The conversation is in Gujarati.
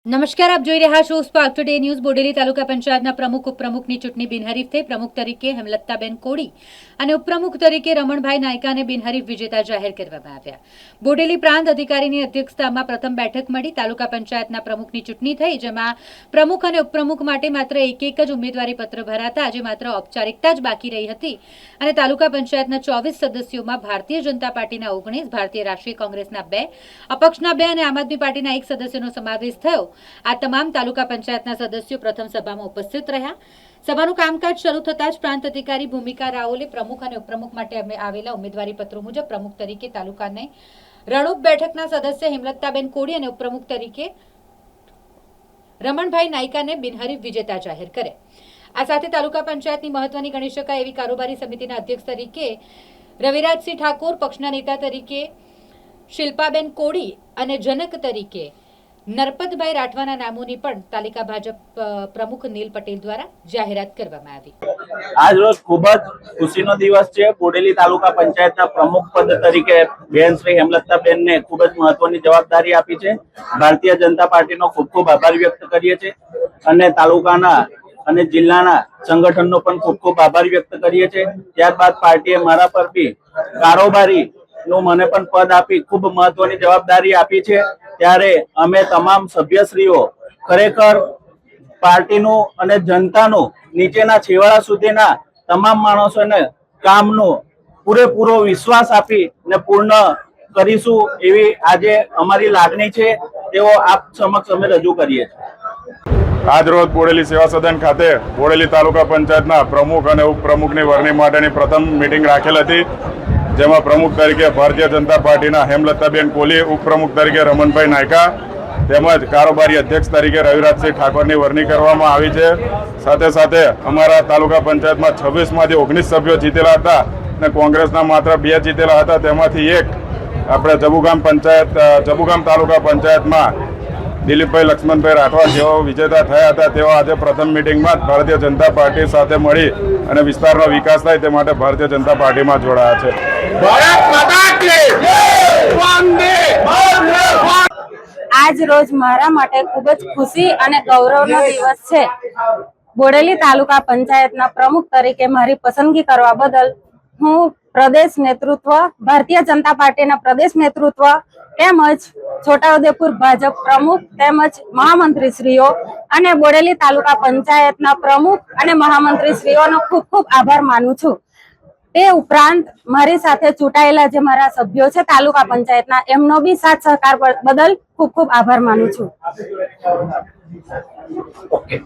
નમસ્કાર, આપ જોઈ રહ્યા છો સ્પાર્ક ટુડે ન્યૂઝ। બોડેલી તાલુકા પંચાયતના પ્રમુખ ઉપપ્રમુખની ચૂંટણી બિનહરીફ થઈ। પ્રમુખ તરીકે હેમલતાબેન કોડી અને ઉપપ્રમુખ તરીકે રમણભાઈ નાયકાને બિનહરીફ વિજેતા જાહેર કરવામાં આવ્યા। બોડેલી પ્રાંત અધિકારીની અધ્યક્ષતામાં પ્રથમ બેઠક મળી। તાલુકા પંચાયતના પ્રમુખની ચૂંટણી થઈ, જેમાં પ્રમુખ અને ઉપપ્રમુખ માટે માત્ર એક જ ઉમેદવારી પત્ર ભરાતા આજે માત્ર ઔપચારિકતા જ બાકી રહી હતી અને તાલુકા પંચાયતના 24 સદસ્યોમાં ભારતીય જનતા પાર્ટીના 19, ભારતીય રાષ્ટ્રીય કોંગ્રેસના 2, અપક્ષના 2 અને આમ આદમી પાર્ટીના 1 સદસ્યનો સમાવેશ થયો। આ તમામ તાલુકા પંચાયતના સદસ્યો પ્રથમ સભામાં ઉપસ્થિત રહ્યા। સભાનું કામકાજ શરૂ થતાં જ પ્રાંત અધિકારી ભૂમિકા રાઓલે પ્રમુખ અને ઉપપ્રમુખ માટે આવેલા ઉમેદવારી પત્રો મુજબ પ્રમુખ તરીકે તાલુકાને રણુપ બેઠકના સદસ્ય હેમલતાબેન કોડી અને ઉપપ્રમુખ તરીકે રમણભાઈ નાયકાને બિનહરીફ વિજેતા જાહેર કર્યા। આ સાથે તાલુકા પંચાયતની મહત્વની ગણી શકાય એવી કારોબારી સમિતિના અધ્યક્ષ તરીકે રવિરાજસિંહ ઠાકોર, પક્ષના નેતા તરીકે શિલ્પાબેન કોડી અને જનક તરીકે નરપતભાઈ રાઠવાના નામોની પણ તાલુકા ભાજપ પ્રમુખ નીલ પટેલ દ્વારા જાહેરાત કરવામાં આવી। આજ રોજ ખૂબ જ ખુશીનો દિવસ છે। બોડેલી તાલુકા પંચાયતના પ્રમુખ પદ તરીકે બેન શ્રી હેમલતાબેનને ખૂબ જ મહત્વની જવાબદારી આપી છે। ભારતીય જનતા પાર્ટીનો ખૂબ ખૂબ આભાર વ્યક્ત કરીએ છીએ અને તાલુકાના અને જિલ્લાના સંગઠનનો પણ ખૂબ ખૂબ આભાર વ્યક્ત કરીએ છીએ। ત્યારબાદ પાર્ટીએ મારા પર બી કારોબારી નું મને પણ પદ આપી ખૂબ મહત્વની જવાબદારી આપી છે। ત્યારે અમે તમામ સભ્યશ્રીઓ ખરેખર પાર્ટીનું અને જનતાનું નીચેના છેવાડા સુધીના તમામ માણસોને કામનું પૂરેપૂરો વિશ્વાસ આપીને પૂર્ણ કરીશું એવી આજે અમારી લાગણી છે, તેઓ આપ સમક્ષ અમે રજૂ કરીએ છીએ। આજ રોજ બોડેલી સેવા સદન ખાતે બોડેલી તાલુકા પંચાયતના પ્રમુખ અને ઉપપ્રમુખની વરણી માટેની પ્રથમ મીટિંગ રાખેલ હતી, જેમાં પ્રમુખ તરીકે ભારતીય જનતા પાર્ટીના હેમલતાબેન કોલી, ઉપપ્રમુખ તરીકે રમણભાઈ નાયકા તેમજ કારોબારી અધ્યક્ષ તરીકે રવિરાજસિંહ ઠાકોરની વરણી કરવામાં આવી છે। સાથે સાથે અમારા તાલુકા પંચાયતમાં 26માંથી 19 સભ્યો જીતેલા હતા અને કોંગ્રેસના માત્ર 2 જીતેલા હતા। તેમાંથી એક આપણે જબુગામ તાલુકા પંચાયતમાં દિલીપભાઈ લક્ષ્મણભાઈ રાઠવા જેઓ વિજેતા થયા હતા। તેઓ આજે પ્રથમ મિટિંગમાં ભારતીય જનતા પાર્ટી સાથે મળી અને વિસ્તારનો વિકાસ થાય તે માટે ભારતીય જનતા પાર્ટીમાં જોડાયા છે। આજ રોજ મારા માટે ખૂબ જ ખુશી અને ગૌરવનો દિવસ છે। બોડેલી તાલુકા પંચાયતના પ્રમુખ તરીકે મારી પસંદગી કરવા બદલ હું પ્રદેશ નેતૃત્વ, ભારતીય જનતા પાર્ટીના પ્રદેશ નેતૃત્વ તેમજ છોટાઉદેપુર ભાજપ પ્રમુખ તેમજ મહામંત્રીશ્રીઓ અને બોડેલી તાલુકા પંચાયતના પ્રમુખ અને મહામંત્રીશ્રીઓનો ખૂબ ખૂબ આભાર માનું છું। તે ઉપરાંત મારી સાથે ચૂંટાયેલા જે મારા સભ્યો છે તાલુકા પંચાયતના, એમનો બી સાથ સહકાર બદલ ખૂબ ખૂબ આભાર માનું છું। ઓકે।